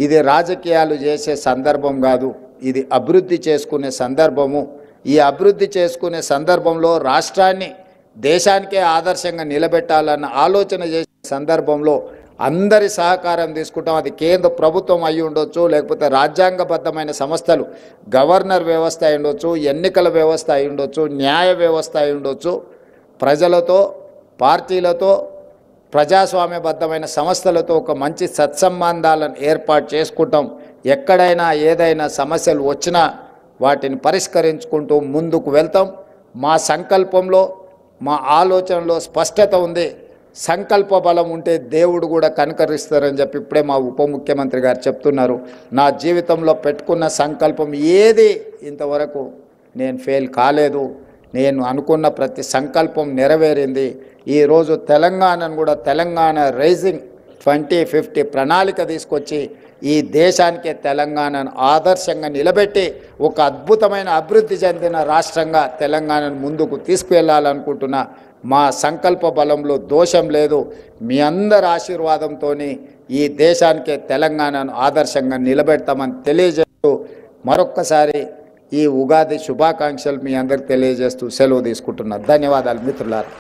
ఇది రాజకీయాలు చేసే సందర్భం కాదు, ఇది అభివృద్ధి చేసుకునే సందర్భము. ఈ అభివృద్ధి చేసుకునే సందర్భంలో రాష్ట్రాన్ని దేశానికే ఆదర్శంగా నిలబెట్టాలన్న ఆలోచన చేసే సందర్భంలో అందరి సహకారం తీసుకుంటాం. అది కేంద్ర ప్రభుత్వం అయి ఉండొచ్చు, లేకపోతే రాజ్యాంగబద్ధమైన సంస్థలు, గవర్నర్ వ్యవస్థ అయి ఉండొచ్చు, ఎన్నికల వ్యవస్థ అయి ఉండొచ్చు, న్యాయ వ్యవస్థ అయి ఉండొచ్చు. ప్రజలతో, పార్టీలతో, ప్రజాస్వామ్యబద్ధమైన సంస్థలతో ఒక మంచి సత్సంబంధాలను ఏర్పాటు చేసుకుంటాం. ఎక్కడైనా ఏదైనా సమస్యలు వచ్చినా వాటిని పరిష్కరించుకుంటూ ముందుకు వెళ్తాం. మా సంకల్పంలో, మా ఆలోచనలో స్పష్టత ఉంది. సంకల్ప బలం ఉంటే దేవుడు కూడా కనుకరిస్తారని చెప్పి ఇప్పుడే మా ఉప ముఖ్యమంత్రి గారు చెప్తున్నారు. నా జీవితంలో పెట్టుకున్న సంకల్పం ఏది ఇంతవరకు నేను ఫెయిల్ కాలేదు. నేను అనుకున్న ప్రతి సంకల్పం నెరవేరింది. ఈరోజు తెలంగాణను కూడా తెలంగాణ రైజింగ్ 2050 ప్రణాళిక తీసుకొచ్చి ఈ దేశానికే తెలంగాణను ఆదర్శంగా నిలబెట్టి ఒక అద్భుతమైన అభివృద్ధి చెందిన రాష్ట్రంగా తెలంగాణను ముందుకు తీసుకువెళ్ళాలనుకుంటున్నా. మా సంకల్ప బలంలో దోషం లేదు. మీ అందరి ఆశీర్వాదంతో ఈ దేశానికే తెలంగాణను ఆదర్శంగా నిలబెడతామని తెలియజేస్తూ మరొక్కసారి ఈ ఉగాది శుభాకాంక్షలు మీ అందరికి తెలియజేస్తూ సెలవు తీసుకుంటున్నా. ధన్యవాదాలు మిత్రులారా.